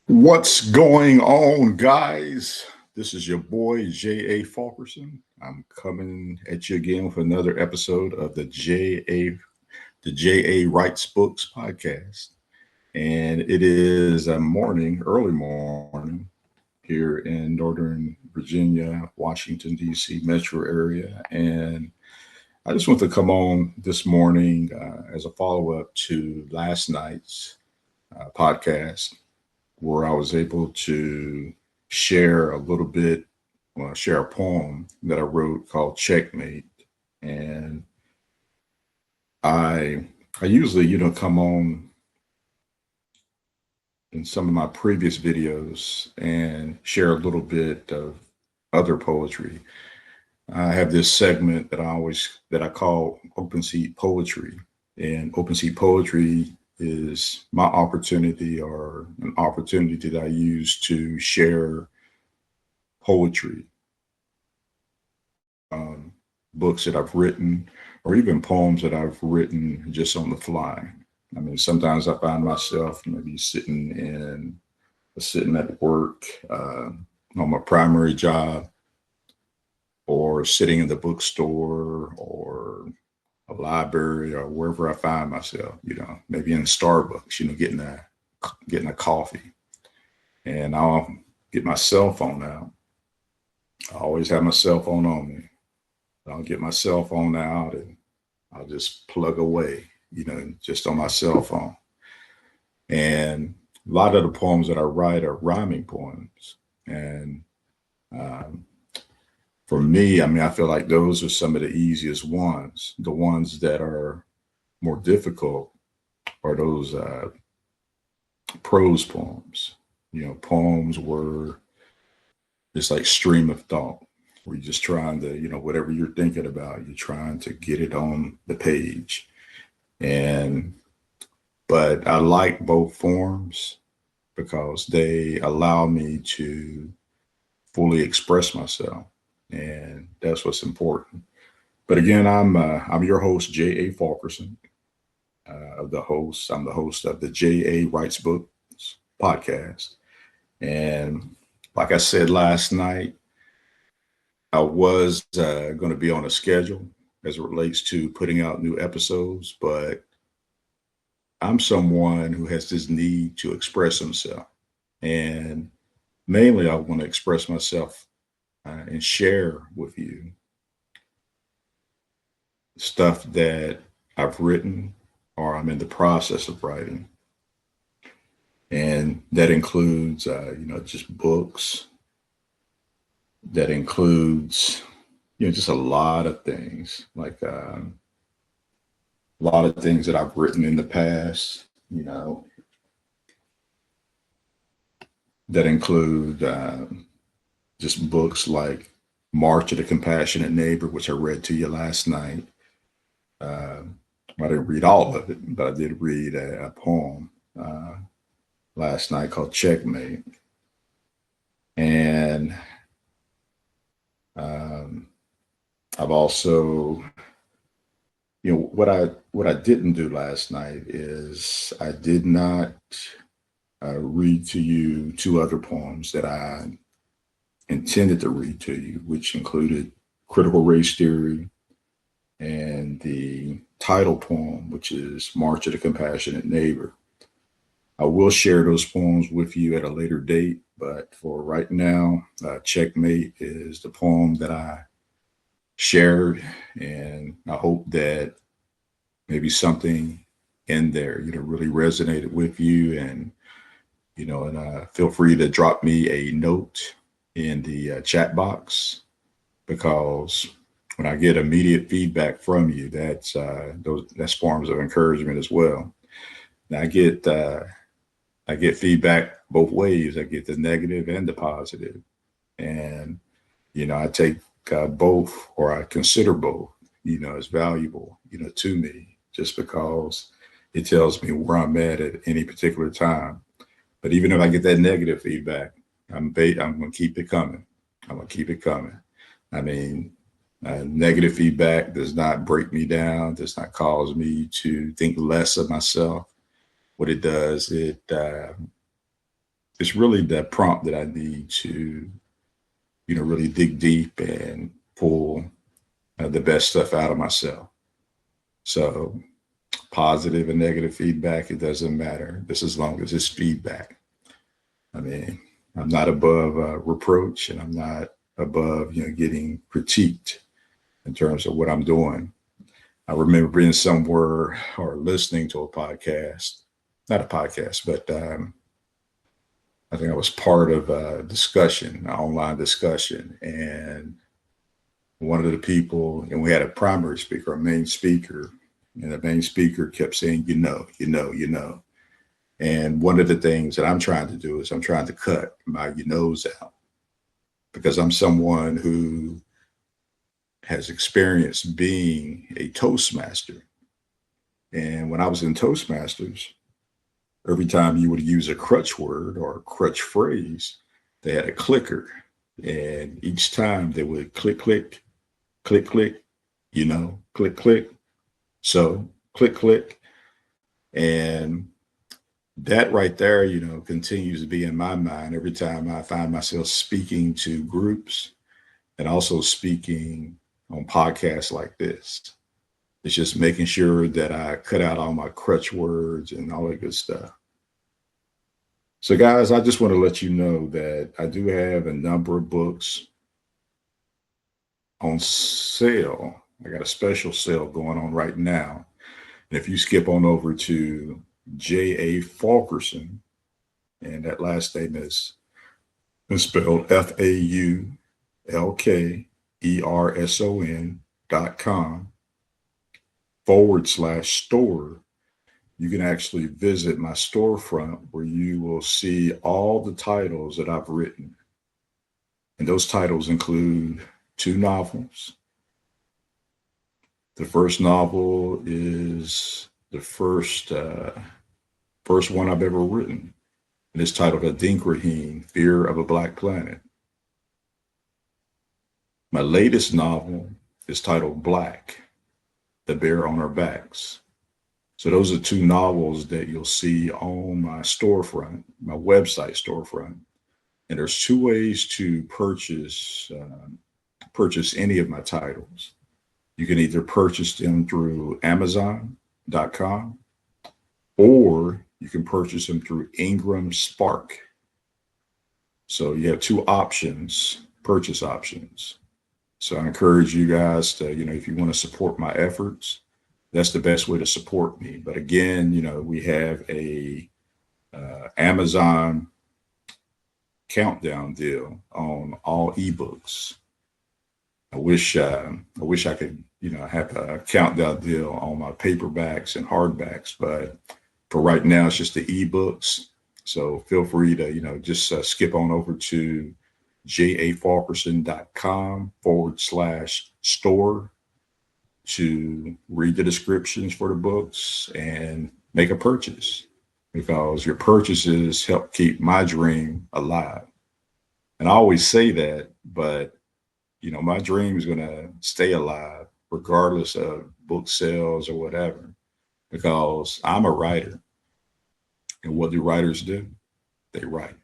What's going on, guys? This is your boy J.A. Faulkerson. I'm coming at you again with another episode of the J.A. Writes Books podcast. And it is a morning, early morning here in Northern Virginia, Washington, D.C. metro area. And I just want to come on this morning as a follow up to last night's podcast where I was able to share a little bit, share a poem that I wrote called Checkmate. And I I usually, come on in some of my previous videos and share a little bit of other poetry. I have this segment that I call open seat poetry. And open seat poetry is my opportunity or an opportunity that I use to share poetry, books that I've written, or even poems that I've written just on the fly. I mean, sometimes I find myself maybe sitting at work on my primary job, or sitting in the bookstore, or a library, or wherever I find myself. Maybe in Starbucks, getting a coffee, and I'll get my cell phone out. I always have my cell phone on me. I'll get my cell phone out and I'll just plug away, just on my cell phone. And a lot of the poems that I write are rhyming poems. And um, for me, I mean, I feel like those are some of the easiest ones. The ones that are more difficult are those prose poems, poems where it's like stream of thought, where you're just trying to, whatever you're thinking about, you're trying to get it on the page. And, but I like both forms because they allow me to fully express myself. And that's what's important. But again, I'm your host, J.A. Faulkerson, I'm the host of the J.A. Writes Books podcast. And like I said last night, I was going to be on a schedule as it relates to putting out new episodes, but I'm someone who has this need to express himself. And mainly, I want to express myself and share with you stuff that I've written or I'm in the process of writing. And that includes, just books. That includes, just a lot of things, like a lot of things that I've written in the past, that include just books like March of the Compassionate Neighbor, which I read to you last night. I didn't read all of it, but I did read a poem last night called Checkmate. And I've also, what I didn't do last night is I did not read to you two other poems that I intended to read to you, which included Critical Race Theory and the title poem, which is March of the Compassionate Neighbor. I will share those poems with you at a later date, but for right now, Checkmate is the poem that I shared, and I hope that maybe something in there, really resonated with you, and feel free to drop me a note in the chat box, because when I get immediate feedback from you, that's forms of encouragement as well. Now I get feedback both ways. I get the negative and the positive. And, I take both, or I consider both, as valuable, to me, just because it tells me where I'm at any particular time. But even if I get that negative feedback, I'm going to keep it coming. I'm going to keep it coming. I mean, negative feedback does not break me down, does not cause me to think less of myself. What it does, it's really the prompt that I need to, really dig deep and pull the best stuff out of myself. So positive and negative feedback, it doesn't matter. Just as long as it's feedback. I mean, I'm not above reproach, and I'm not above, getting critiqued in terms of what I'm doing. I remember being somewhere or listening to a podcast, not a podcast, but I think I was part of a discussion, an online discussion, and one of the people, and we had a primary speaker, a main speaker, and the main speaker kept saying, And one of the things that I'm trying to do is I'm trying to cut my out, because I'm someone who has experienced being a Toastmaster. And when I was in Toastmasters, every time you would use a crutch word or a crutch phrase, they had a clicker. And each time they would click, click, click, click, click, click. So click, click. And that right there, continues to be in my mind every time I find myself speaking to groups and also speaking on podcasts like this. It's just making sure that I cut out all my crutch words and all that good stuff. So, guys, I just want to let you know that I do have a number of books on sale. I got a special sale going on right now. And if you skip on over to J.A. Faulkerson, and that last name is spelled FAULKERSON.com/store, you can actually visit my storefront where you will see all the titles that I've written. And those titles include 2 novels. The first novel is the first one I've ever written. And it's titled Adinkrahim, Fear of a Black Planet. My latest novel is titled Black, The Bear on Our Backs. So those are 2 novels that you'll see on my storefront, my website storefront. And there's 2 ways to purchase any of my titles. You can either purchase them through Amazon.com, or you can purchase them through Ingram Spark. So you have 2 options, purchase options. So I encourage you guys to, if you want to support my efforts, that's the best way to support me. But again, we have a Amazon countdown deal on all ebooks. I wish I could, have a countdown deal on my paperbacks and hardbacks, but for right now, it's just the ebooks. So feel free to, just skip on over to jafaulkerson.com/store to read the descriptions for the books and make a purchase, because your purchases help keep my dream alive. And I always say that, but my dream is going to stay alive regardless of book sales or whatever, because I'm a writer. And what do writers do? They write.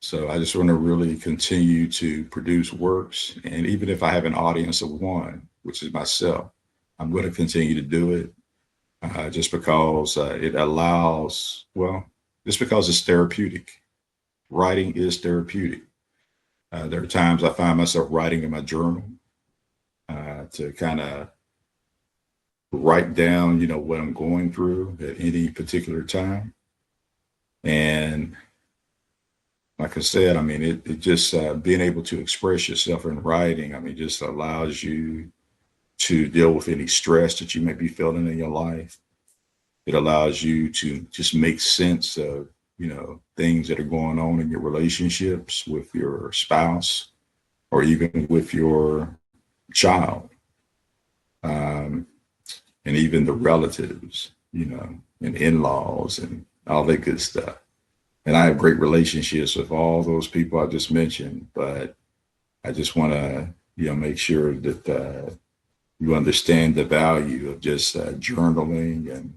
So I just want to really continue to produce works. And even if I have an audience of 1, which is myself, I'm going to continue to do it just because it allows, just because it's therapeutic. Writing is therapeutic. There are times I find myself writing in my journal to kind of write down, what I'm going through at any particular time. And like I said, it just being able to express yourself in writing, just allows you to deal with any stress that you may be feeling in your life. It allows you to just make sense of, things that are going on in your relationships with your spouse or even with your child, and even the relatives, and in-laws and all that good stuff. And I have great relationships with all those people I just mentioned, but I just want to, make sure that you understand the value of just journaling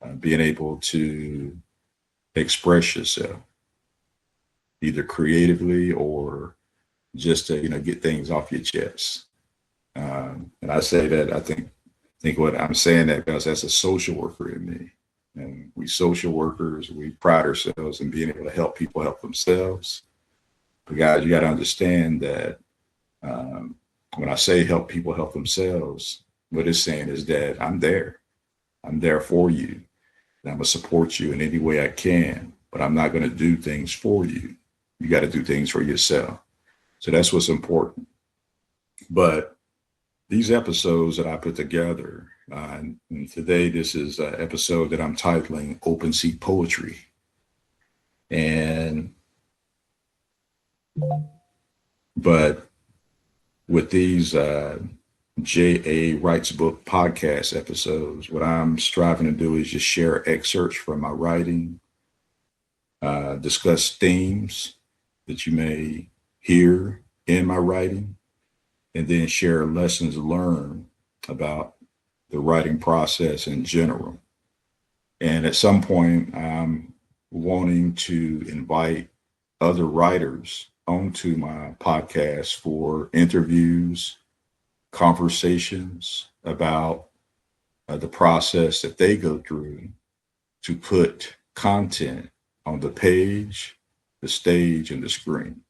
and being able to express yourself. either creatively or just to, get things off your chest. And I say that I think what I'm saying that because that's a social worker in me. And we social workers, we pride ourselves in being able to help people help themselves. But guys, you got to understand that when I say help people help themselves, what it's saying is that I'm there. I'm there for you. And I'm going to support you in any way I can, but I'm not going to do things for you. You got to do things for yourself. So that's what's important. But these episodes that I put together, and today this is an episode that I'm titling Open Seat Poetry. And, but with these J.A. Writes Book podcast episodes, what I'm striving to do is just share excerpts from my writing, discuss themes that you may hear in my writing, and then share lessons learned about the writing process in general. And at some point, I'm wanting to invite other writers onto my podcast for interviews, conversations about the process that they go through to put content on the page, the stage, and the screen.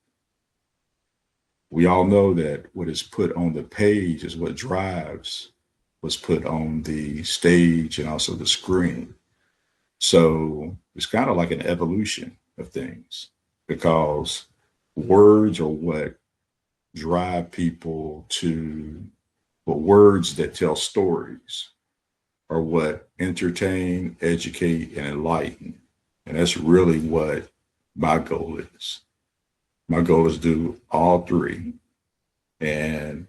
We all know that what is put on the page is what drives what's put on the stage and also the screen. So it's kind of like an evolution of things because words are what drive people to, but words that tell stories are what entertain, educate, and enlighten. And that's really what my goal is. My goal is to do all three. And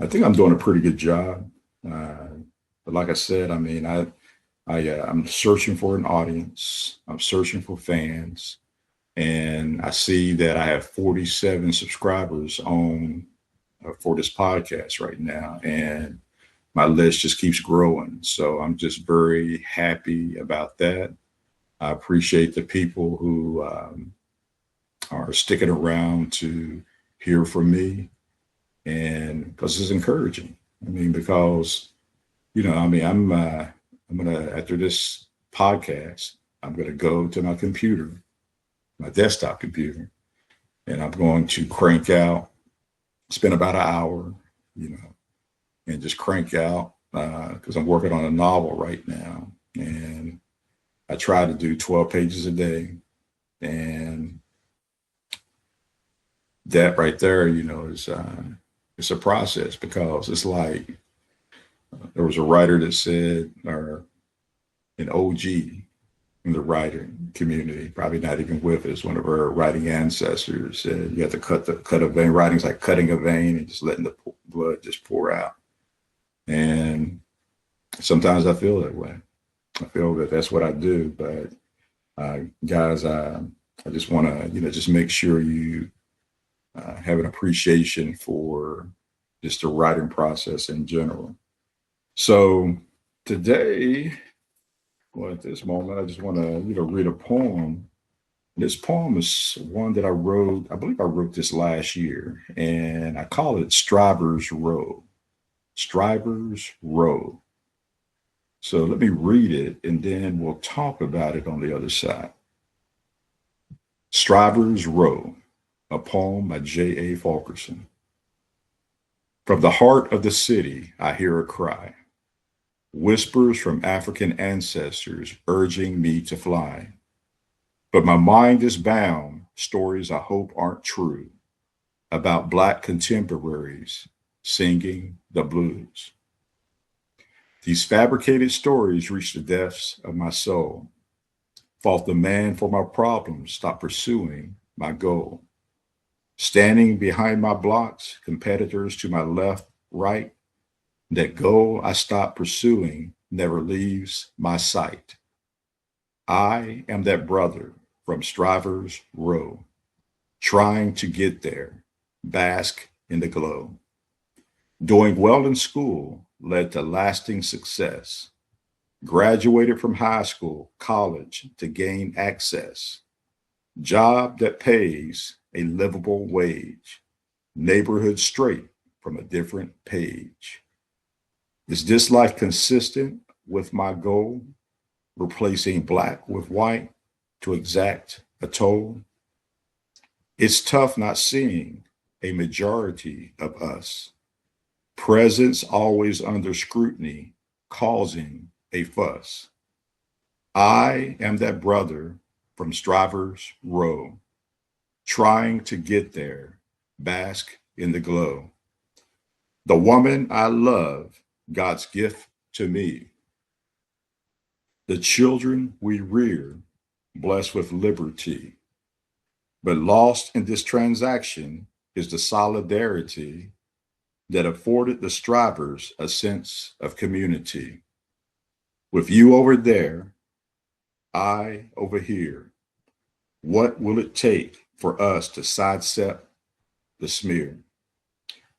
I think I'm doing a pretty good job. But like I said, I mean, I'm searching for an audience. I'm searching for fans. And I see that I have 47 subscribers on for this podcast right now. And my list just keeps growing. So I'm just very happy about that. I appreciate the people who are sticking around to hear from me. And because it's encouraging. I mean, because, I'm going to, after this podcast, I'm going to go to my computer, my desktop computer, and I'm going to crank out, spend about an hour, and just crank out because I'm working on a novel right now. And I try to do 12 pages a day. And that right there, is it's a process because it's like there was a writer that said, or an OG in the writing community, probably not even with us, one of our writing ancestors said you have to cut a vein. Writing's like cutting a vein and just letting the blood just pour out. And sometimes I feel that way. I feel that that's what I do. But guys, I just want to, just make sure you have an appreciation for just the writing process in general. So today, well, at this moment, I just want to, read a poem. This poem is one that I wrote. I believe I wrote this last year, and I call it Strivers Row. Strivers Row. So let me read it, and then we'll talk about it on the other side. Strivers Row, a poem by J.A. Faulkerson. From the heart of the city, I hear a cry. Whispers from African ancestors urging me to fly. But my mind is bound, stories I hope aren't true, about Black contemporaries singing the blues. These fabricated stories reach the depths of my soul. Fault the man for my problems, stop pursuing my goal. Standing behind my blocks, competitors to my left, right, that goal I stop pursuing never leaves my sight. I am that brother from Strivers Row, trying to get there, bask in the glow. Doing well in school led to lasting success. Graduated from high school, college to gain access. Job that pays a livable wage, neighborhood straight from a different page. Is this life consistent with my goal, replacing black with white to exact a toll? It's tough not seeing a majority of us. Presence always under scrutiny, causing a fuss. I am that brother from Strivers Row, trying to get there, bask in the glow. The woman I love, God's gift to me. The children we rear, blessed with liberty. But lost in this transaction is the solidarity that afforded the strivers a sense of community. With you over there, I over here, what will it take for us to sidestep the smear?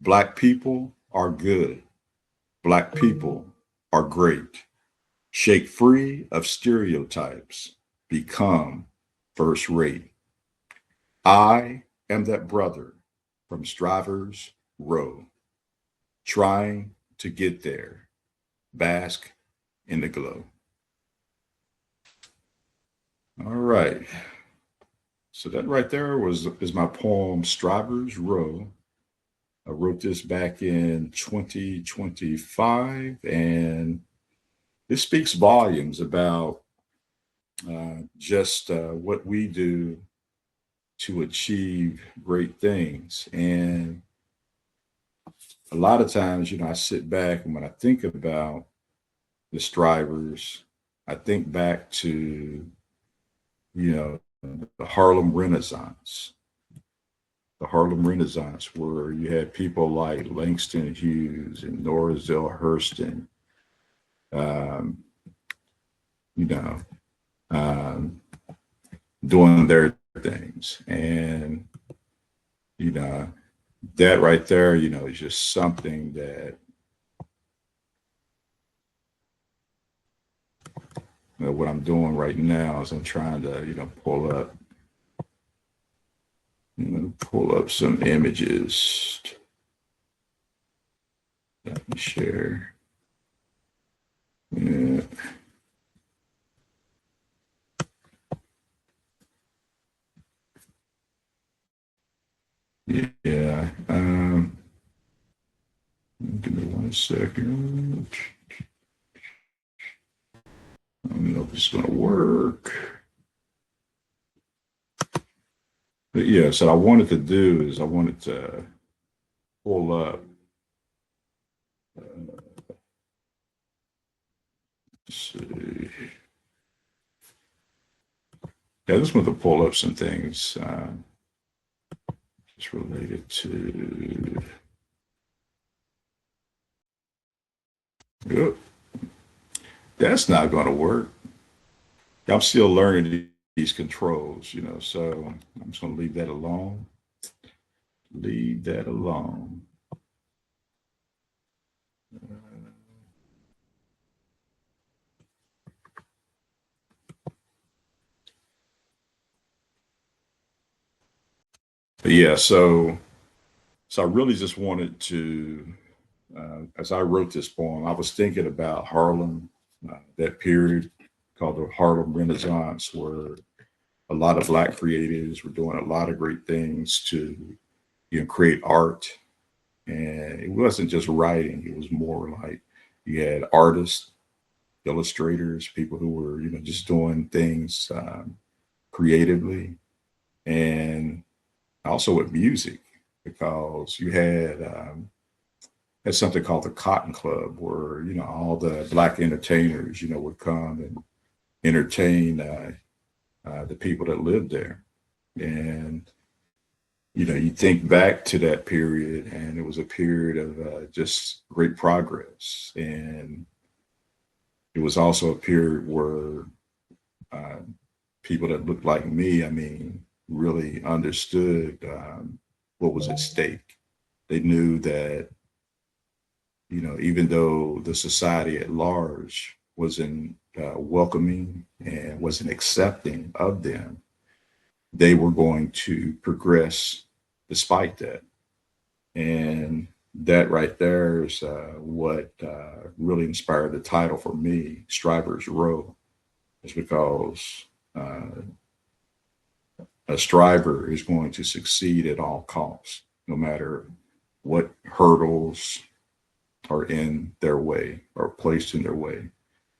Black people are good. Black people are great. Shake free of stereotypes. Become first rate. I am that brother from Strivers Row, trying to get there. Bask in the glow. All right. So that right there is my poem Strivers Row. I wrote this back in 2025, and it speaks volumes about just what we do to achieve great things. And a lot of times, I sit back and when I think about the strivers, I think back to, the Harlem Renaissance. The Harlem Renaissance, where you had people like Langston Hughes and Nora Zell Hurston, um, you know, um, doing their things. And, you know, that right there, is just something that, what I'm doing right now is I'm trying to, pull up some images. Let me share. Yeah. Yeah. Give me 1 second. I don't know if it's going to work. But yeah, so what I wanted to do is I wanted to pull up. Let's see. Yeah, I just want to pull up some things just related to. Yep. That's not going to work. I'm still learning these controls, so I'm just going to leave that alone. Leave that alone. But yeah, so I really just wanted to, as I wrote this poem, I was thinking about Harlem, that period called the Harlem Renaissance, where a lot of Black creatives were doing a lot of great things to, create art. And it wasn't just writing; it was more like you had artists, illustrators, people who were, just doing things creatively, and also with music, because you had something called the Cotton Club, where all the Black entertainers, would come and entertain the people that lived there. And you think back to that period, and it was a period of just great progress. And it was also a period where uh, people that looked like me, I mean, really understood what was at stake. They knew that, even though the society at large wasn't welcoming and wasn't accepting of them, they were going to progress despite that. And that right there is what really inspired the title for me, Striver's Row, is because a striver is going to succeed at all costs, no matter what hurdles are in their way or placed in their way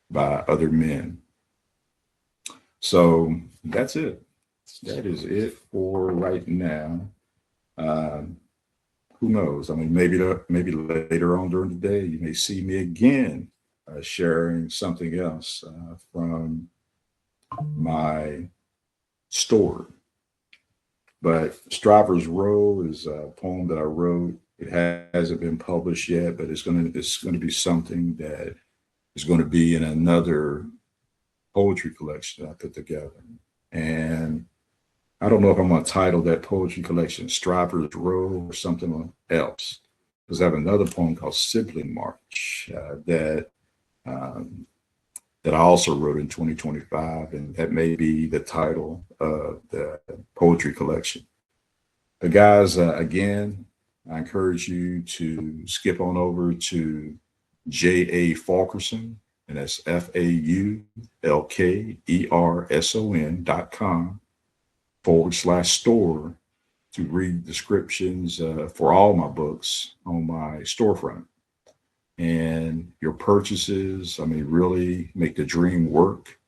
by other men. So that's it. That is it for right now. Um, who knows? I mean, maybe later on during the day, you may see me again sharing something else from my store. But Striver's Row is a poem that I wrote. It hasn't been published yet, but it's gonna be something that is going to be in another poetry collection I put together. And I don't know if I'm going to title that poetry collection Striver's Row or something else, because I have another poem called Sibling March um, that I also wrote in 2025, and that may be the title of the poetry collection. But guys, again, I encourage you to skip on over to J.A. Faulkerson, and that's FAULKERSON.com/store to read descriptions for all my books on my storefront. And your purchases, I mean, really make the dream work,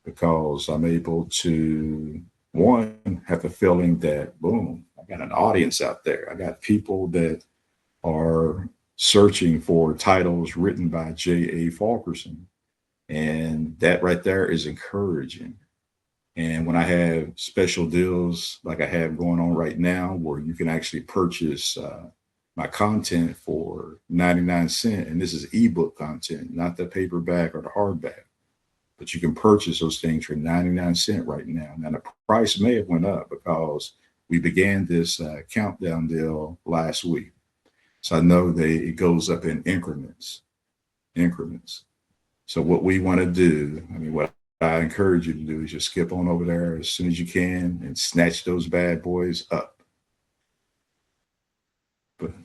because I'm able to, one, have a feeling that, boom, I got an audience out there. I got people that are searching for titles written by J.A. Faulkerson. And that right there is encouraging. And when I have special deals like I have going on right now, where you can actually purchase my content for 99 cents, and this is ebook content, not the paperback or the hardback, but you can purchase those things for 99 cents right now. Now the price may have went up because we began this countdown deal last week. So I know it goes up in increments. So what we want to do, I mean, what I encourage you to do is just skip on over there as soon as you can and snatch those bad boys up.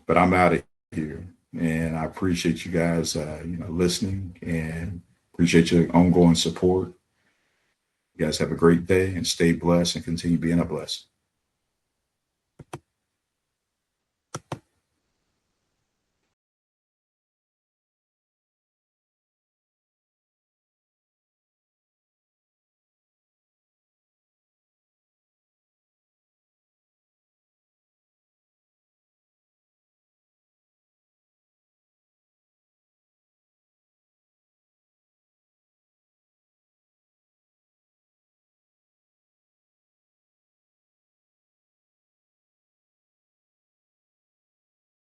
But I'm out of here, and I appreciate you guys, listening, and appreciate your ongoing support. You guys have a great day and stay blessed and continue being a blessing.